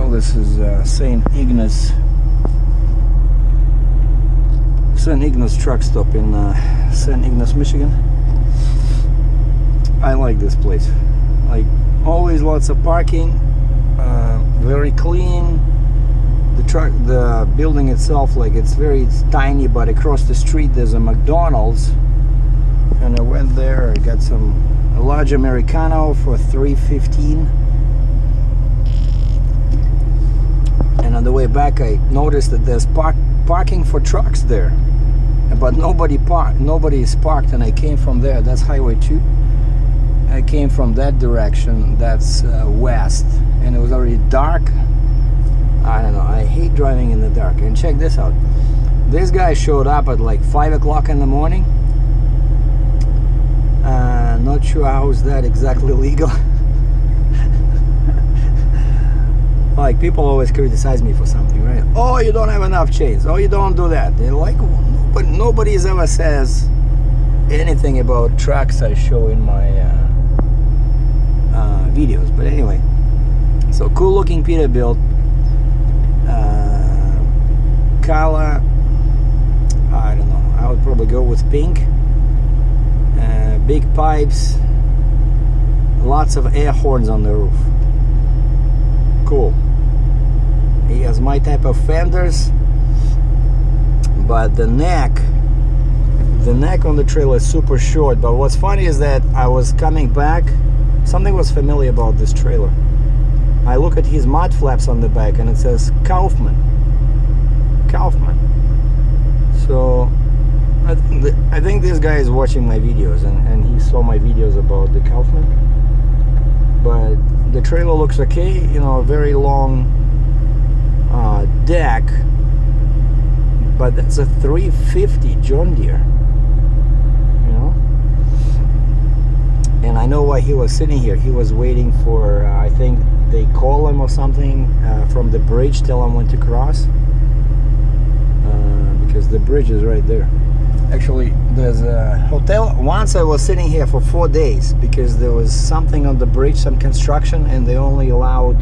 This is St. Ignace truck stop in St. Ignace, Michigan. I like this place. Like, always lots of parking, very clean. The building itself, like, it's tiny, but across the street there's a McDonald's, and I went there. I got a large Americano for $3.15. And on the way back, I noticed that there's parking for trucks there, but nobody is parked. And I came from there. That's Highway 2. I came from that direction. That's west, and it was already dark. I don't know. I hate driving in the dark. And check this out. This guy showed up at like 5 o'clock in the morning. Not sure how is that exactly legal. Like, people always criticize me for something, right? Oh, you don't have enough chains. Oh, you don't do that. They're like, but nobody ever says anything about trucks I show in my videos. But anyway, so cool looking Peterbilt, color. I don't know. I would probably go with pink. Big pipes, lots of air horns on the roof. Cool. He has my type of fenders, but the neck on the trailer is super short. But what's funny is that I was coming back, something was familiar about this trailer. I look at his mud flaps on the back and it says Kaufman. So I think this guy is watching my videos, and he saw my videos about the Kaufman. But the trailer looks okay, you know, a very long deck, but that's a 350 John Deere, you know. And I know why he was sitting here. He was waiting for, I think they call him or something from the bridge, tell him when to cross, because the bridge is right there. Actually, there's a hotel. Once I was sitting here for 4 days because there was something on the bridge, some construction, and they only allowed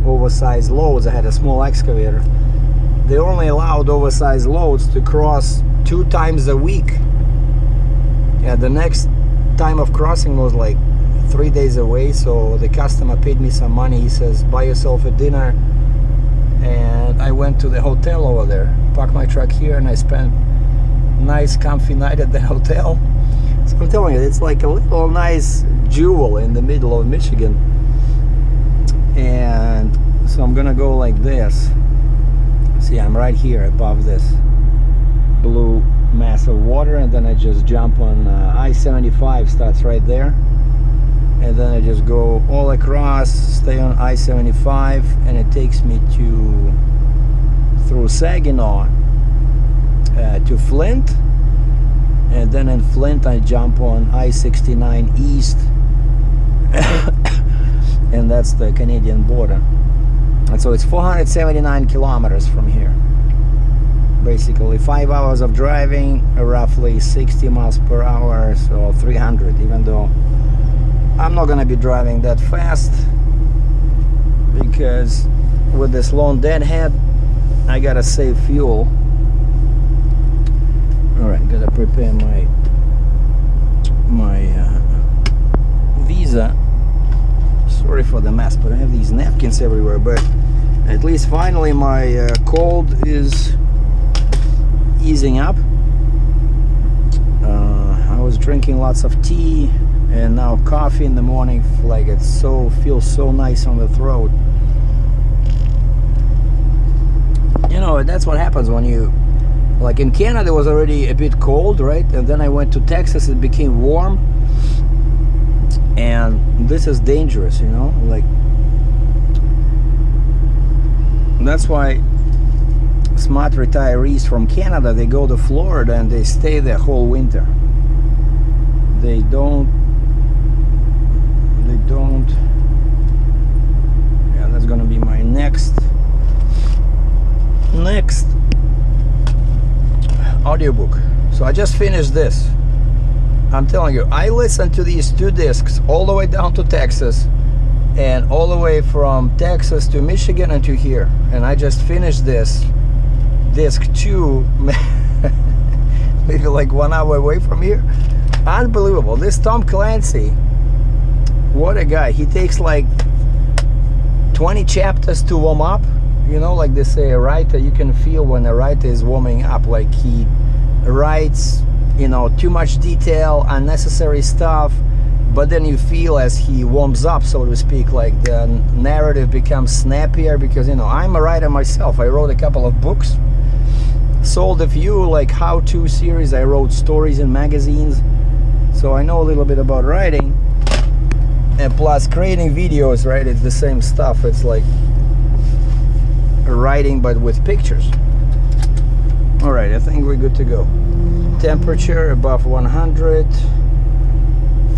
oversized loads. I had a small excavator. They only allowed oversized loads to cross 2 times a week. Yeah, the next time of crossing was like 3 days away, so the customer paid me some money. He says, buy yourself a dinner. And I went to the hotel over there, parked my truck here, and I spent nice comfy night at the hotel. So I'm telling you, it's like a little nice jewel in the middle of Michigan. And so I'm gonna go like this. See, I'm right here above this blue mass of water, and then I just jump on I-75, starts right there, and then I just go all across, stay on I-75, and it takes me through Saginaw to Flint, and then in Flint I jump on I-69 east, and that's the Canadian border. And so it's 479 kilometers from here. Basically 5 hours of driving, roughly 60 miles per hour, so 300, even though I'm not gonna be driving that fast because with this lone deadhead I gotta save fuel. Alright, gotta prepare my visa. Sorry for the mess, but I have these napkins everywhere. But at least finally my cold is easing up. I was drinking lots of tea and now coffee in the morning. Like, it feels so nice on the throat. You know, that's what happens when you, like in Canada it was already a bit cold, right? And then I went to Texas, it became warm. And this is dangerous, you know, like That's why smart retirees from Canada, they go to Florida and they stay there whole winter. They don't. Yeah, that's gonna be my next audiobook. So I just finished this. I'm telling you, I listened to these 2 discs all the way down to Texas and all the way from Texas to Michigan and to here. And I just finished this disc 2 maybe like 1 hour away from here. Unbelievable. This Tom Clancy, what a guy. He takes like 20 chapters to warm up. You know, like they say, a writer, you can feel when a writer is warming up, like he writes, you know, too much detail, unnecessary stuff, but then you feel as he warms up, so to speak, like the narrative becomes snappier, because, you know, I'm a writer myself. I wrote a couple of books, sold a few like how-to series, I wrote stories in magazines, so I know a little bit about writing. And plus creating videos, right? It's the same stuff. It's like writing but with pictures. All right, I think we're good to go. Temperature above 100.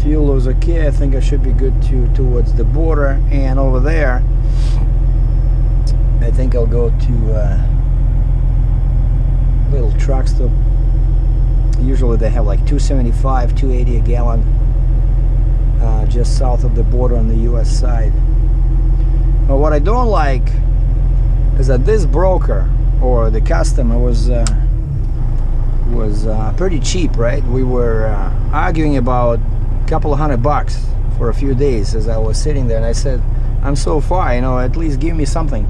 Fuel was okay. I think I should be good towards the border. And over there, I think I'll go to little truck stop. Usually they have like 275, 280 a gallon, just south of the border on the US side. But what I don't like is that this broker or the customer was pretty cheap, right? We were arguing about a couple of $100 for a few days as I was sitting there, and I said, I'm so far, you know, at least give me something.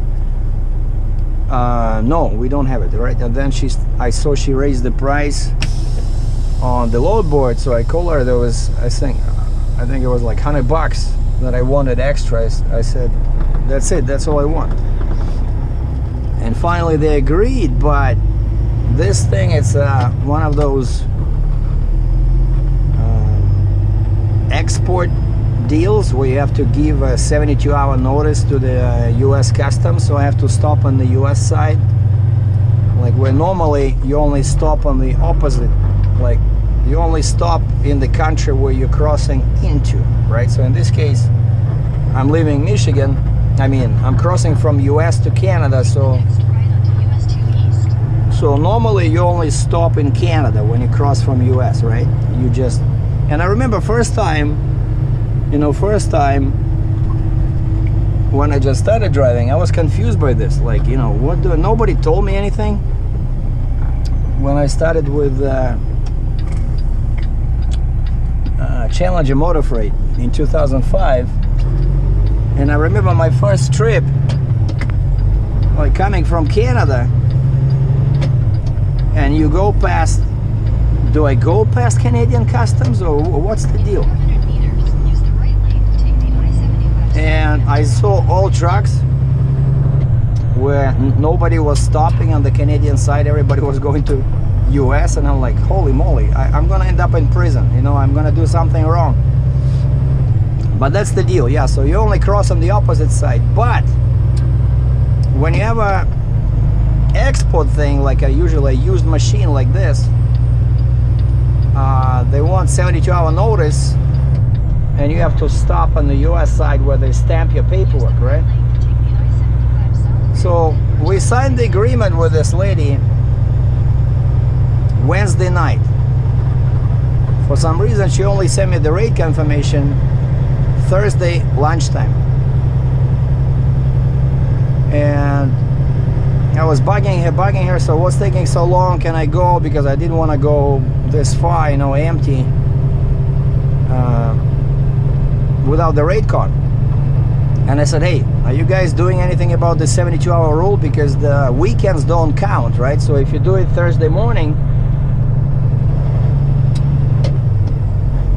No, we don't have it, right? And then I saw she raised the price on the load board, so I called her. There was, I think it was like $100 that I wanted extra. I said, that's it, that's all I want. And finally they agreed, but this thing, it's one of those export deals where you have to give a 72-hour notice to the US Customs, so I have to stop on the US side, like where normally you only stop on the opposite, like you only stop in the country where you're crossing into, right? So in this case, I'm leaving Michigan. I mean, I'm crossing from US to Canada, so normally you only stop in Canada when you cross from US, right? You just, and I remember first time when I just started driving, I was confused by this, like, you know, nobody told me anything. When I started with Challenger Motor Freight in 2005, and I remember my first trip, like coming from Canada, and you go past, do I go past Canadian Customs or what's the deal? And I saw all trucks where nobody was stopping on the Canadian side, everybody was going to US, and I'm like, holy moly, I'm gonna end up in prison, you know, I'm gonna do something wrong. But that's the deal, yeah, so you only cross on the opposite side. But when you have a export thing, like usually a used machine like this, they want 72-hour notice, and you have to stop on the US side where they stamp your paperwork, right? So we signed the agreement with this lady Wednesday night. For some reason she only sent me the rate confirmation Thursday lunchtime, and I was bugging her, so what's taking so long, can I go, because I didn't want to go this far, you know, empty, without the rate card. And I said, hey, are you guys doing anything about the 72-hour rule, because the weekends don't count, right? So if you do it Thursday morning,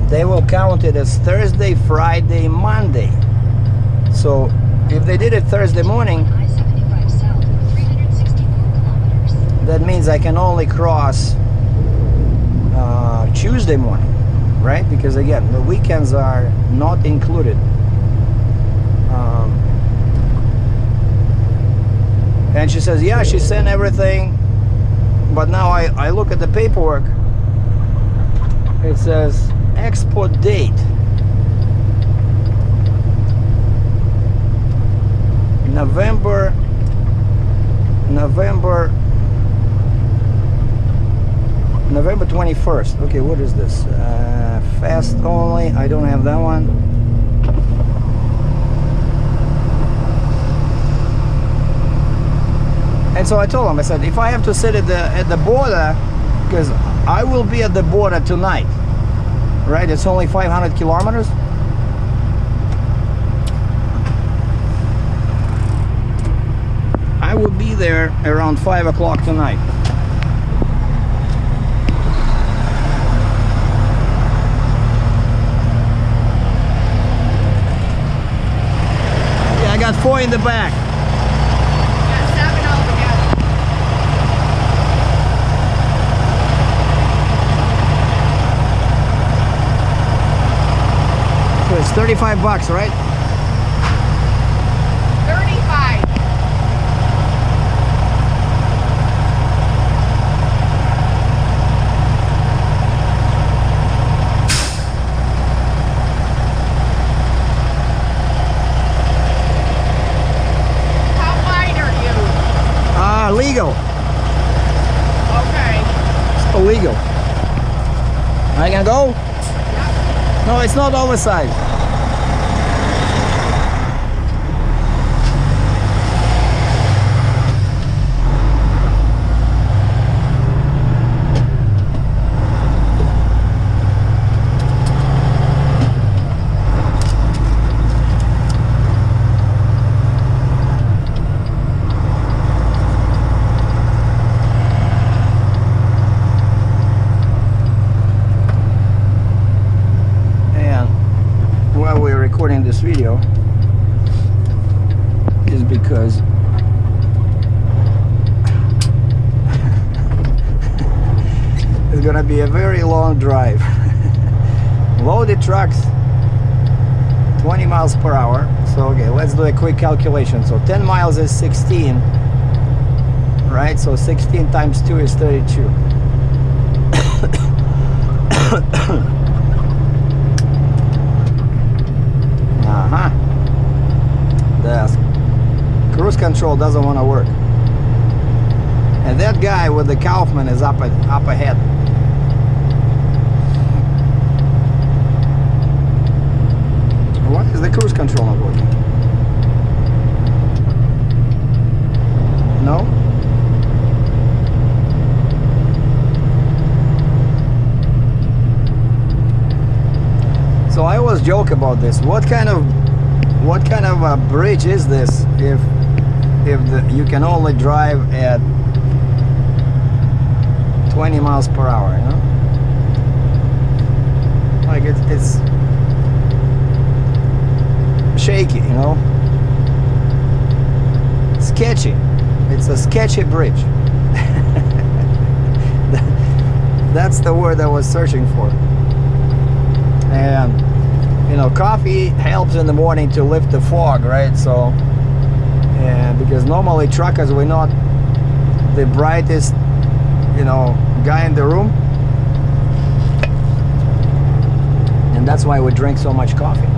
they will count it as Thursday, Friday, Monday. So if they did it Thursday morning, that means I can only cross Tuesday morning, right? Because again, the weekends are not included. And she says, yeah, she sent everything, but now I look at the paperwork. It says export date November 21st. Okay, what is this? Fast only. I don't have that one. And so I told him, I said, if I have to sit at the border, because I will be at the border tonight, right? It's only 500 kilometers. I will be there around 5 o'clock tonight. Yeah, I got 4 in the back. It's 35 bucks, right? 35. How wide are you? Legal. Okay. It's illegal. I can go? Yep. No, it's not oversized. This video is because it's gonna be a very long drive. Loaded trucks, 20 miles per hour. So okay, let's do a quick calculation. So 10 miles is 16, right? So 16 times 2 is 32. The cruise control doesn't want to work, and that guy with the Kaufman is up ahead. Why is the cruise control not working? No? So I always joke about this. What kind of a bridge is this if you can only drive at 20 miles per hour, you know? Like it's shaky, you know? Sketchy. It's a sketchy bridge. That's the word I was searching for. And you know, coffee helps in the morning to lift the fog, right? So, because normally truckers, we're not the brightest, you know, guy in the room, and that's why we drink so much coffee.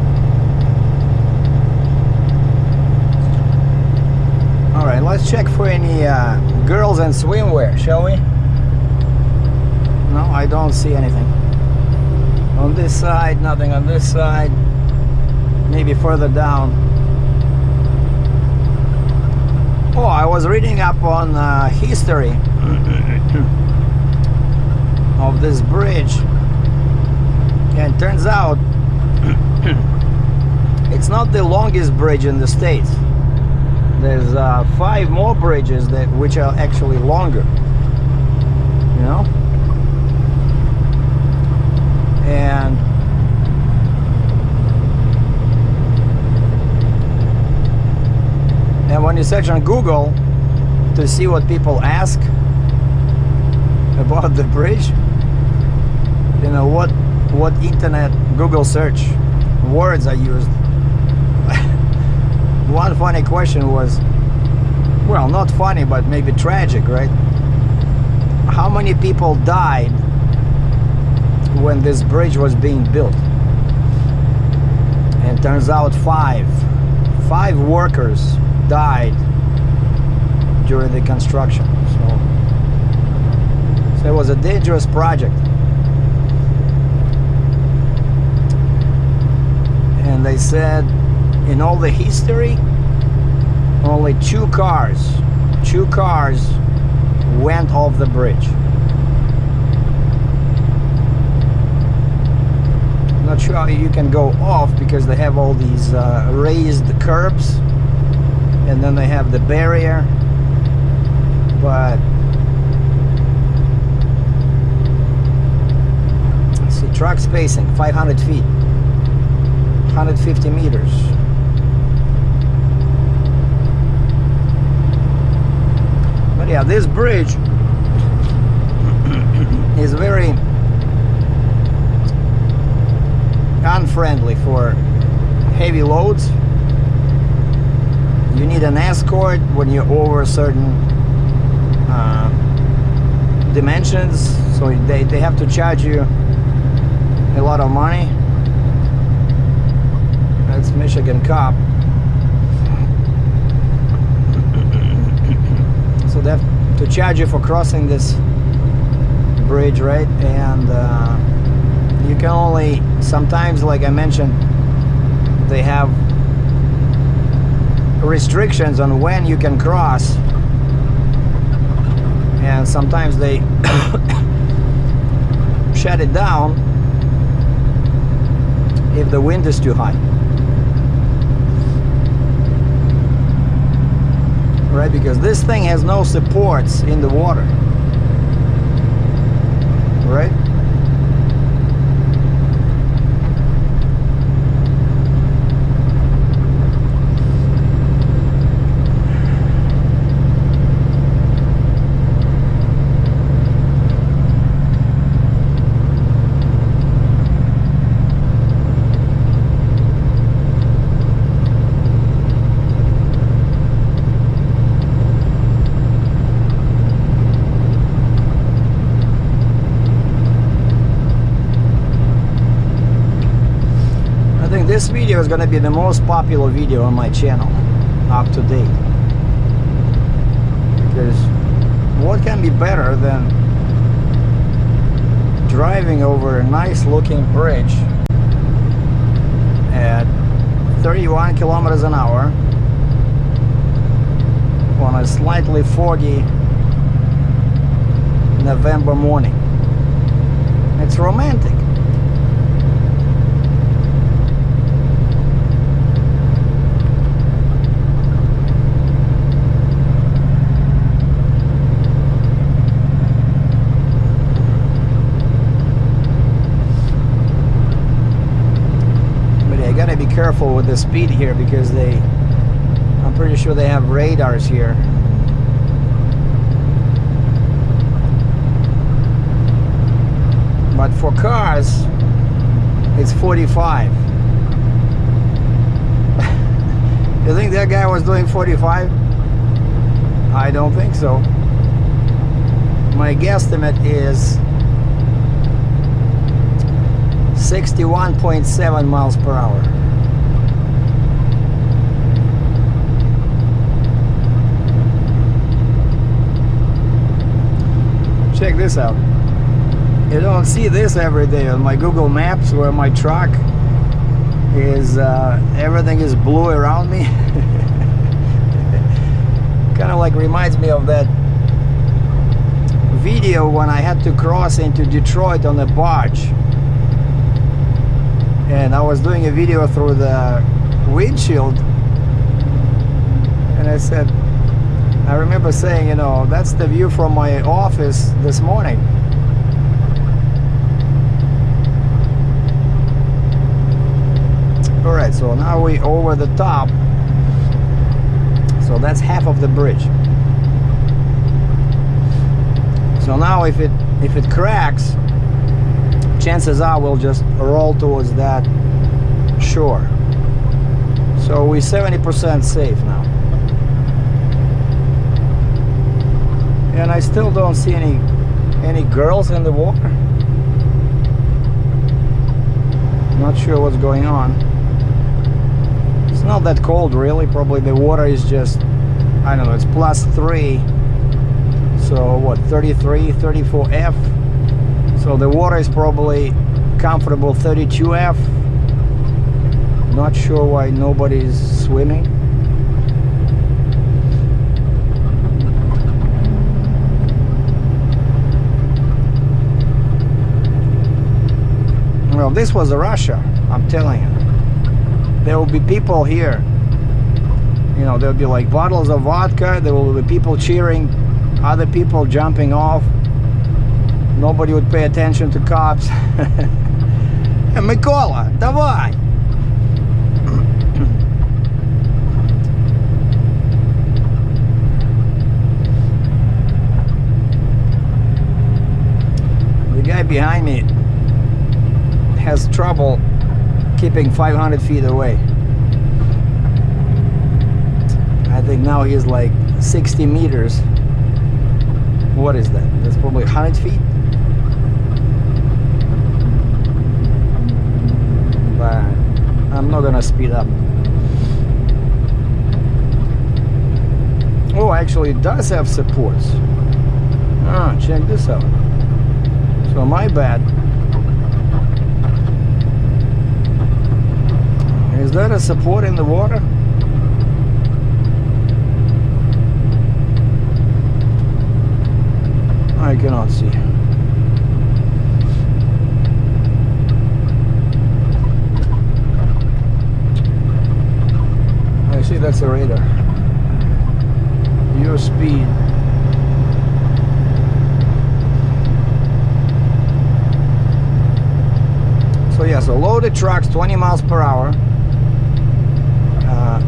All right, let's check for any girls in swimwear, shall we? No, I don't see anything. On this side, nothing on this side. Maybe further down. Oh, I was reading up on history of this bridge, and it turns out it's not the longest bridge in the States. There's 5 more bridges which are actually longer, you know? And when you search on Google to see what people ask about the bridge, you know, what internet Google search words are used. One funny question was, well, not funny, but maybe tragic, right? How many people died when this bridge was being built? And turns out five workers died during the construction. So it was a dangerous project. And they said in all the history, only two cars went off the bridge. Not sure how you can go off because they have all these raised curbs, and then they have the barrier, but let's see, truck spacing 500 feet, 150 meters. But yeah, this bridge is very unfriendly for heavy loads. You need an escort when you're over certain dimensions, so they have to charge you a lot of money. That's Michigan cop. So they have to charge you for crossing this bridge, right? And you can only, sometimes, like I mentioned, they have restrictions on when you can cross, and sometimes they shut it down if the wind is too high, right? Because this thing has no supports in the water, right? This video is going to be the most popular video on my channel up to date, because what can be better than driving over a nice looking bridge at 31 kilometers an hour on a slightly foggy November morning. It's romantic. Be careful with the speed here, because I'm pretty sure they have radars here. But for cars it's 45. You think that guy was doing 45? I don't think so. My guesstimate is 61.7 miles per hour. Check this out. You don't see this every day on my Google Maps, where my truck is everything is blue around me. Kind of like reminds me of that video when I had to cross into Detroit on a barge, and I was doing a video through the windshield, and I remember saying, you know, that's the view from my office this morning. Alright, so now we over the top, so that's half of the bridge. So now if it cracks, chances are we'll just roll towards that shore. So we're 70% safe now. I still don't see any girls in the water. Not sure what's going on. It's not that cold really. Probably the water is just, I don't know, it's +3. So what, 33, 34 F. So the water is probably comfortable 32 F. Not sure why nobody's swimming. Well, this was Russia, I'm telling you. There will be people here. You know, there'll be like bottles of vodka. There will be people cheering, other people jumping off. Nobody would pay attention to cops. Микола, давай! The guy behind me has trouble keeping 500 feet away. I think now he's like 60 meters. What is that? That's probably 100 feet. But I'm not gonna speed up. Oh, actually it does have supports. Ah, check this out. So my bad. Is that a support in the water? I cannot see. I see that's a radar. Your speed. So yeah, so loaded trucks 20 miles per hour.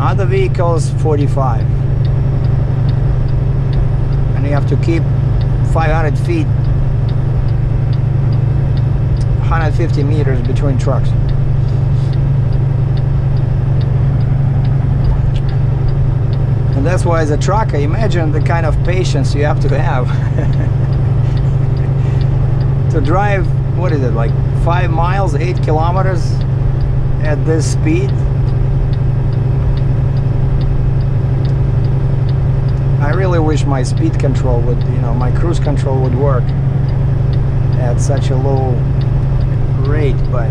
Other vehicles 45. And you have to keep 500 feet, 150 meters between trucks. And that's why as a trucker, imagine the kind of patience you have to drive, what is it, like 5 miles, 8 kilometers at this speed. I really wish my speed control would, you know, my cruise control would work at such a low rate, but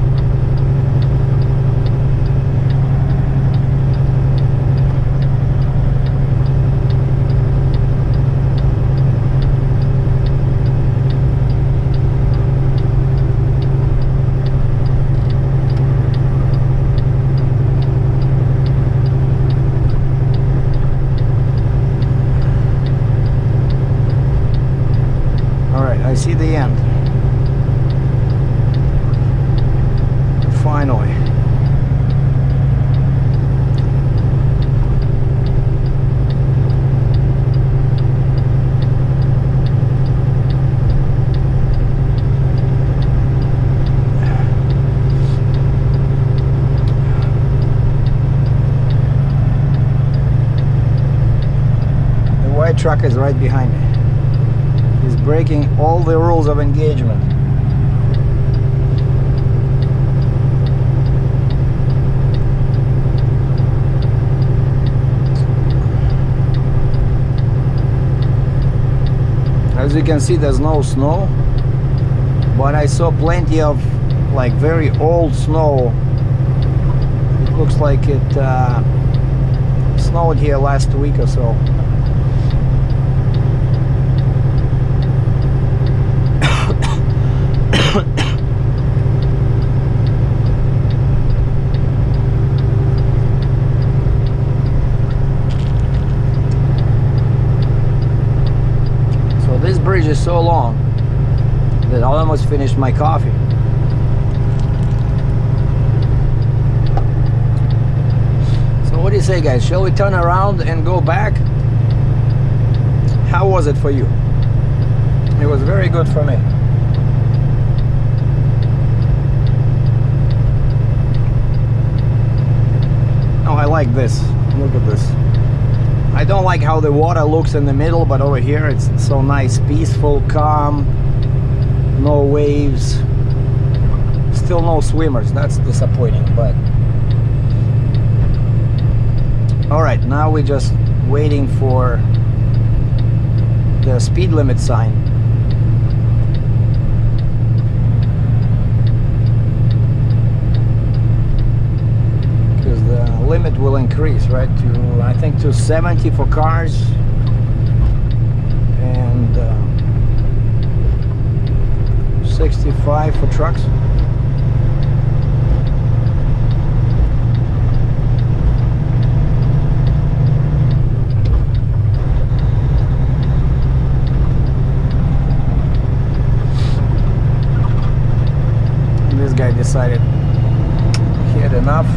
I see the end. Finally. The white truck is right behind me. Breaking all the rules of engagement. As you can see, there's no snow, but I saw plenty of like very old snow. It looks like it snowed here last week or so. This bridge is so long that I almost finished my coffee. So what do you say, guys? Shall we turn around and go back? How was it for you? It was very good for me. Oh, I like this. Look at this. I don't like how the water looks in the middle, but over here it's so nice, peaceful, calm, no waves. Still no swimmers, that's disappointing, but all right, now we're just waiting for the speed limit sign. Because the limit will increase, right, to I think to 70 for cars and 65 for trucks. This guy decided he had enough.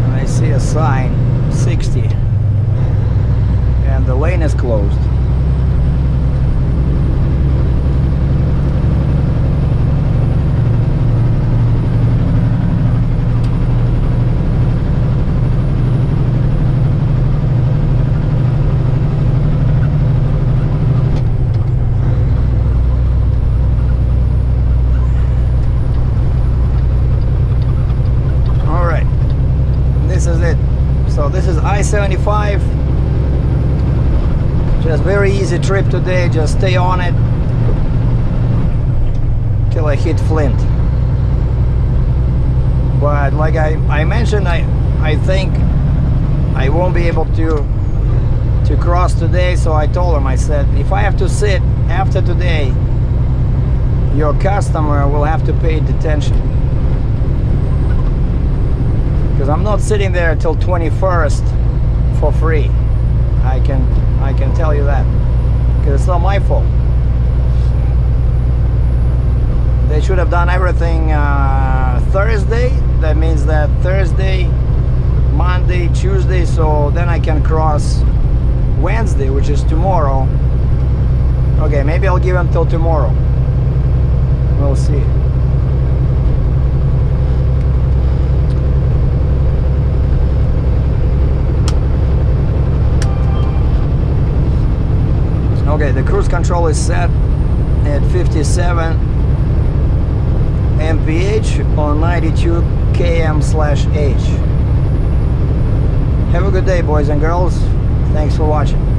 And I see a sign 60 and the lane is closed. This is it. So this is I-75. Just very easy trip today. Just stay on it till I hit Flint. But like I mentioned, I think I won't be able to cross today. So I told him, I said, if I have to sit after today, your customer will have to pay detention. Because I'm not sitting there till 21st for free. I can tell you that. Because it's not my fault. They should have done everything Thursday. That means that Thursday, Monday, Tuesday, so then I can cross Wednesday, which is tomorrow. Okay, maybe I'll give them till tomorrow. We'll see. Okay, the cruise control is set at 57 mph on 92 km/h. Have a good day, boys and girls. Thanks for watching.